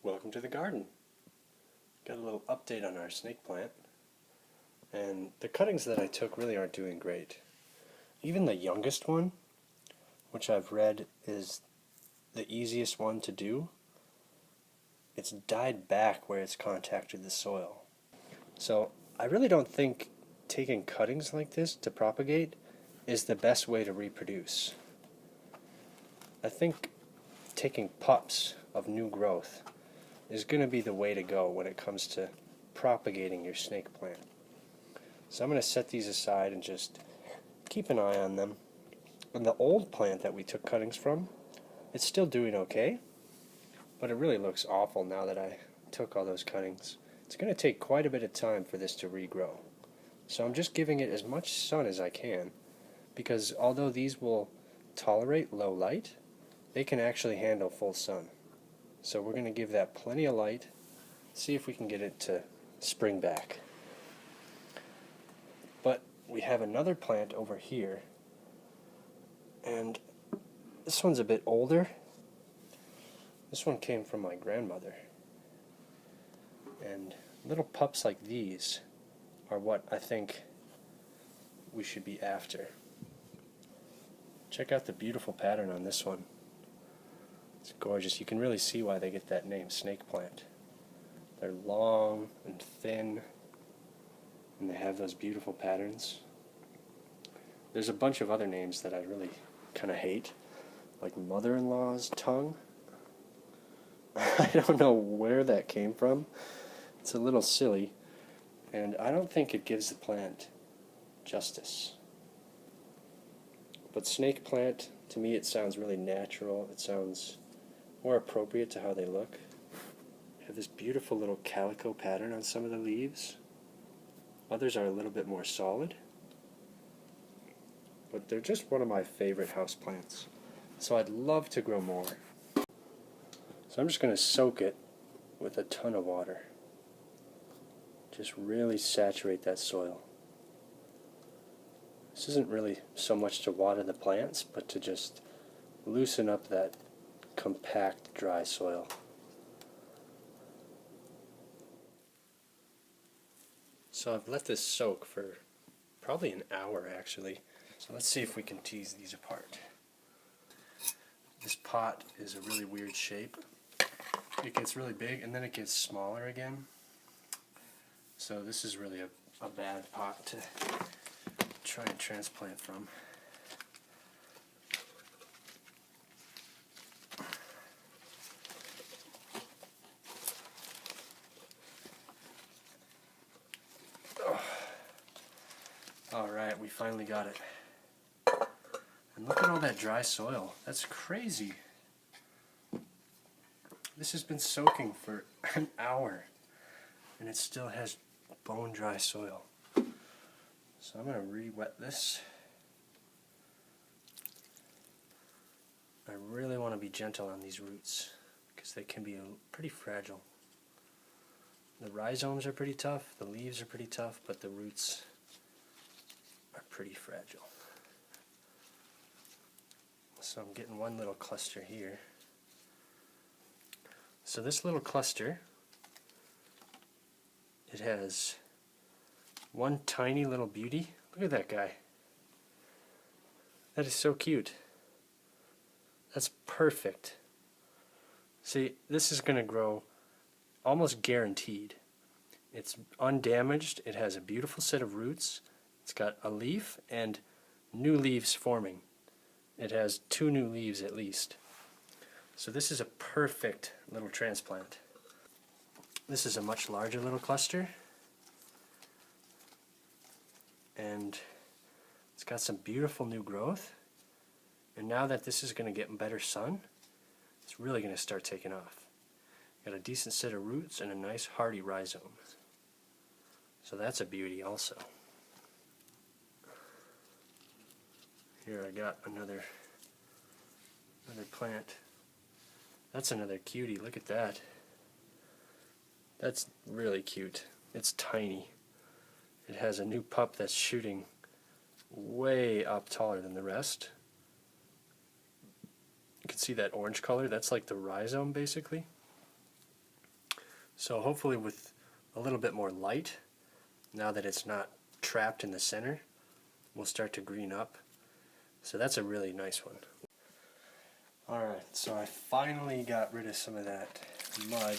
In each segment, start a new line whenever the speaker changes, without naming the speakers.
Welcome to the garden. Got a little update on our snake plant. And the cuttings that I took really aren't doing great. Even the youngest one, which I've read is the easiest one to do, it's died back where it's contacted the soil. So I really don't think taking cuttings like this to propagate is the best way to reproduce. I think taking pups of new growth is going to be the way to go when it comes to propagating your snake plant. So I'm going to set these aside and just keep an eye on them. And the old plant that we took cuttings from, it's still doing okay, but it really looks awful now that I took all those cuttings. It's going to take quite a bit of time for this to regrow. So I'm just giving it as much sun as I can, because although these will tolerate low light, they can actually handle full sun. So we're going to give that plenty of light, see if we can get it to spring back. But we have another plant over here, and this one's a bit older. This one came from my grandmother. And little pups like these are what I think we should be after. Check out the beautiful pattern on this one. It's gorgeous. You can really see why they get that name, snake plant. They're long and thin, and they have those beautiful patterns. There's a bunch of other names that I really kind of hate, like mother-in-law's tongue. I don't know where that came from. It's a little silly, and I don't think it gives the plant justice. But snake plant, to me, it sounds really natural. It sounds more appropriate to how they look. Have this beautiful little calico pattern on some of the leaves. Others are a little bit more solid. But they're just one of my favorite houseplants. So I'd love to grow more. So I'm just going to soak it with a ton of water. Just really saturate that soil. This isn't really so much to water the plants, but to just loosen up that compact, dry soil. So I've let this soak for probably an hour actually. So let's see if we can tease these apart. This pot is a really weird shape. It gets really big and then it gets smaller again. So this is really a bad pot to try and transplant from. Alright, we finally got it. And look at all that dry soil. That's crazy. This has been soaking for an hour and it still has bone dry soil. So I'm going to re-wet this. I really want to be gentle on these roots because they can be pretty fragile. The rhizomes are pretty tough, the leaves are pretty tough, but the roots are pretty fragile. So I'm getting one little cluster here. So this little cluster, it has one tiny little beauty. Look at that guy. That is so cute. That's perfect. See, this is going to grow almost guaranteed. It's undamaged. It has a beautiful set of roots. It's got a leaf and new leaves forming. It has 2 new leaves at least. So this is a perfect little transplant. This is a much larger little cluster. And it's got some beautiful new growth. And now that this is going to get better sun, it's really going to start taking off. Got a decent set of roots and a nice hardy rhizome. So that's a beauty also. Here I got another plant. That's another cutie. Look at that. That's really cute. It's tiny. It has a new pup that's shooting way up taller than the rest. You can see that orange color. That's like the rhizome basically. So hopefully with a little bit more light, now that it's not trapped in the center, we'll start to green up. So that's a really nice one. Alright, so I finally got rid of some of that mud.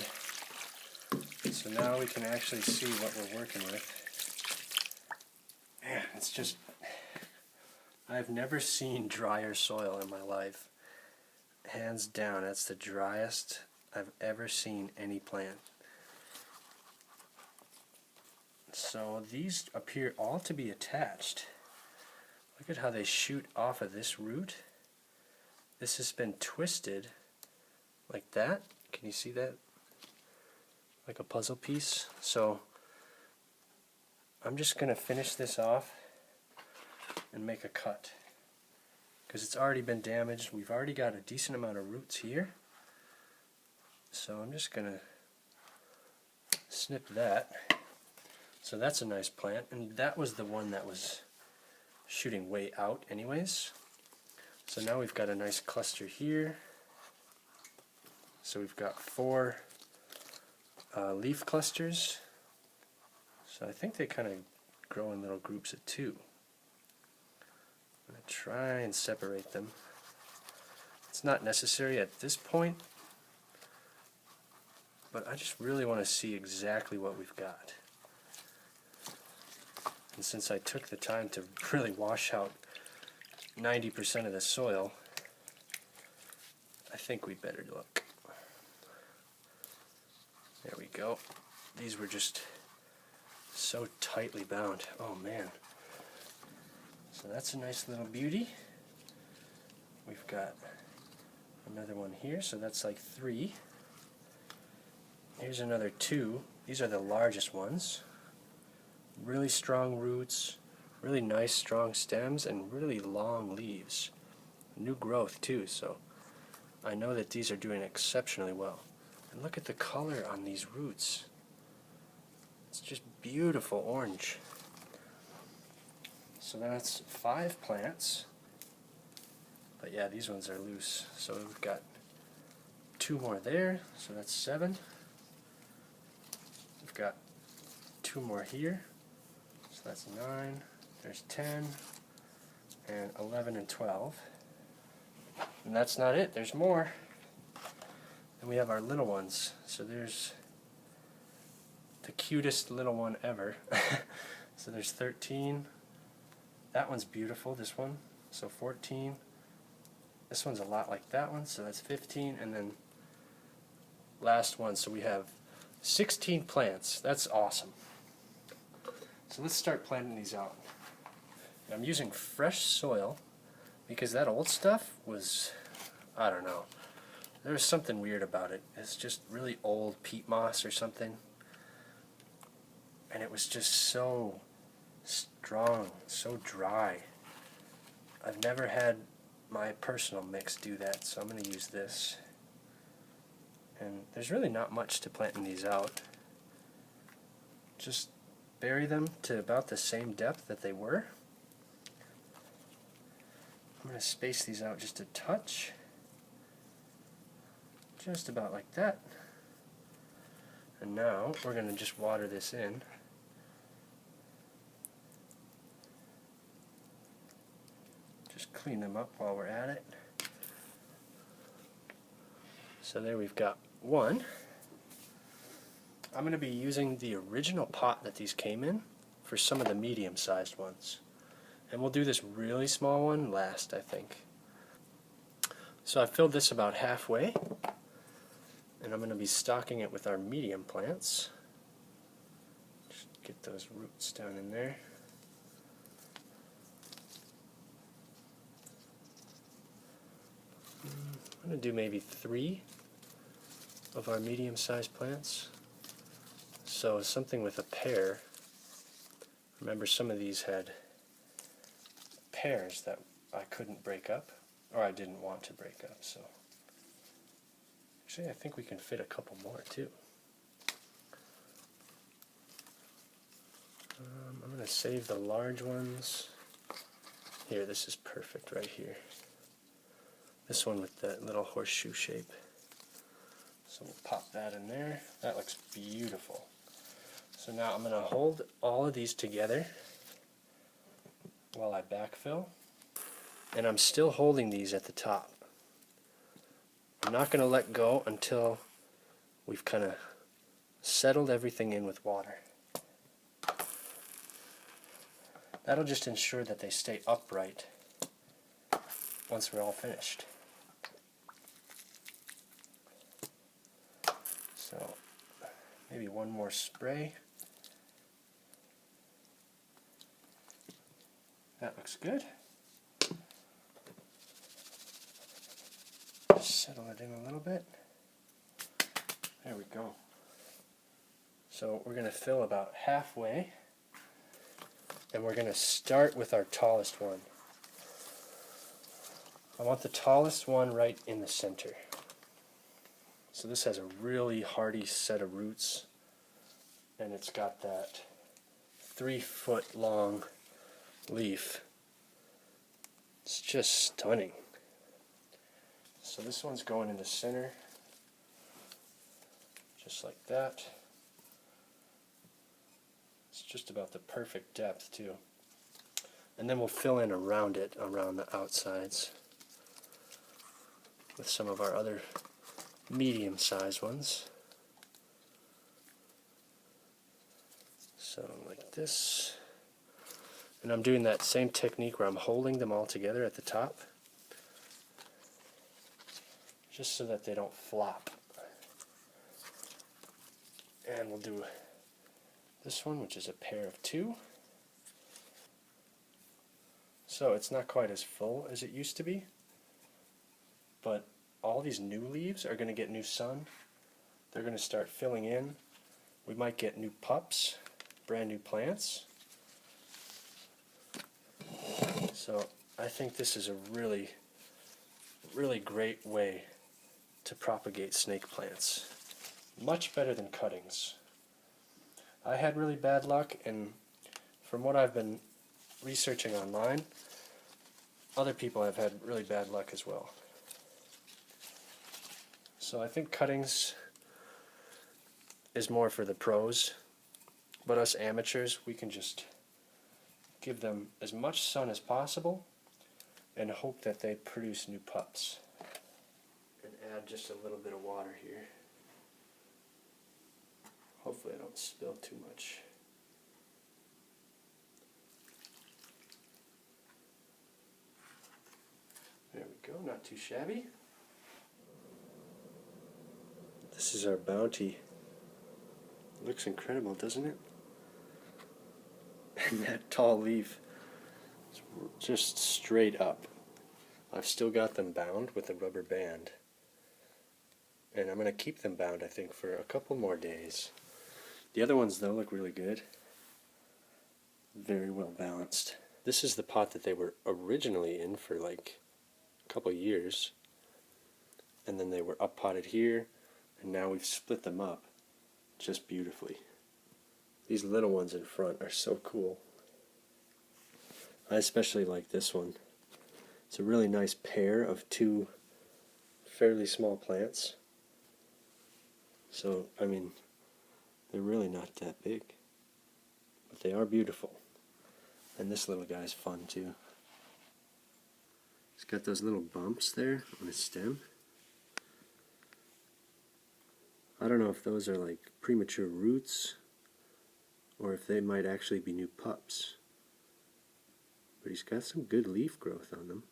So now we can actually see what we're working with. Man, it's just, I've never seen drier soil in my life. Hands down, that's the driest I've ever seen any plant. So these appear all to be attached. Look at how they shoot off of this root. This has been twisted like that. Can you see that? Like a puzzle piece. So I'm just going to finish this off and make a cut, because it's already been damaged. We've already got a decent amount of roots here. So I'm just going to snip that. So that's a nice plant, and that was the one that was shooting way out anyways. So now we've got a nice cluster here. So we've got 4 leaf clusters. So I think they kind of grow in little groups of 2. I'm going to try and separate them. It's not necessary at this point, but I just really want to see exactly what we've got. And since I took the time to really wash out 90% of the soil, I think we better look. There we go. These were just so tightly bound. Oh man. So that's a nice little beauty. We've got another one here, so that's like 3. Here's another 2. These are the largest ones. Really strong roots, really nice strong stems, and really long leaves. New growth too, so I know that these are doing exceptionally well. And look at the color on these roots. It's just beautiful orange. So that's 5 plants. But yeah, these ones are loose. So we've got 2 more there, so that's 7. We've got 2 more here. So that's 9, there's 10, and 11 and 12. And that's not it, there's more. Then we have our little ones. So there's the cutest little one ever. So there's 13. That one's beautiful, this one. So 14. This one's a lot like that one, so that's 15. And then last one, so we have 16 plants. That's awesome. So let's start planting these out. I'm using fresh soil because that old stuff was, I don't know, there was something weird about it. It's just really old peat moss or something. And it was just so strong, so dry. I've never had my personal mix do that, so I'm going to use this. And there's really not much to planting these out. Just bury them to about the same depth that they were. I'm going to space these out just a touch. Just about like that. And now we're going to just water this in. Just clean them up while we're at it. So there we've got 1. I'm going to be using the original pot that these came in for some of the medium-sized ones. And we'll do this really small one last, I think. So I filled this about halfway, and I'm going to be stocking it with our medium plants. Just get those roots down in there. I'm going to do maybe 3 of our medium-sized plants. So something with a pear. Remember, some of these had pears that I couldn't break up, or I didn't want to break up. So actually, I think we can fit a couple more too. I'm going to save the large ones. Here, this is perfect right here. This one with that little horseshoe shape. So we'll pop that in there. That looks beautiful. So now I'm going to hold all of these together while I backfill. And I'm still holding these at the top. I'm not going to let go until we've kind of settled everything in with water. That'll just ensure that they stay upright once we're all finished. So maybe one more spray. That looks good. Just settle it in a little bit. There we go. So we're going to fill about halfway, and we're going to start with our tallest one. I want the tallest one right in the center. So this has a really hardy set of roots, and it's got that 3-foot long leaf. It's just stunning. So this one's going in the center, just like that. It's just about the perfect depth too. And then we'll fill in around it, around the outsides, with some of our other medium-sized ones. So like this. And I'm doing that same technique where I'm holding them all together at the top, just so that they don't flop. And we'll do this one, which is a pair of 2. So it's not quite as full as it used to be, but all these new leaves are going to get new sun. They're going to start filling in. We might get new pups, brand new plants. So I think this is a really, really great way to propagate snake plants. Much better than cuttings. I had really bad luck, and from what I've been researching online, other people have had really bad luck as well. So I think cuttings is more for the pros, but us amateurs, we can just give them as much sun as possible and hope that they produce new pups. And add just a little bit of water here. Hopefully I don't spill too much. There we go, not too shabby. This is our bounty. Looks incredible, doesn't it? And that tall leaf, it's just straight up. I've still got them bound with a rubber band. And I'm going to keep them bound, I think, for a couple more days. The other ones, though, look really good. Very well balanced. This is the pot that they were originally in for like a couple years. And then they were up potted here, and now we've split them up just beautifully. These little ones in front are so cool. I especially like this one. It's a really nice pair of 2 fairly small plants. So, I mean, they're really not that big, but they are beautiful. And this little guy's fun too. It's got those little bumps there on his stem. I don't know if those are like premature roots or if they might actually be new pups. But he's got some good leaf growth on them.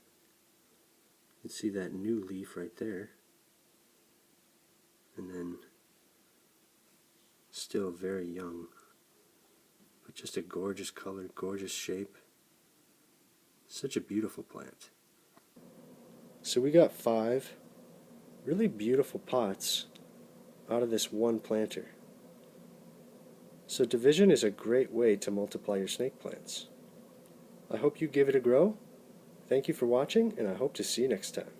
You can see that new leaf right there. And then still very young, but just a gorgeous color, gorgeous shape. Such a beautiful plant. So we got 5 really beautiful pots out of this one planter. So division is a great way to multiply your snake plants. I hope you give it a grow. Thank you for watching, and I hope to see you next time.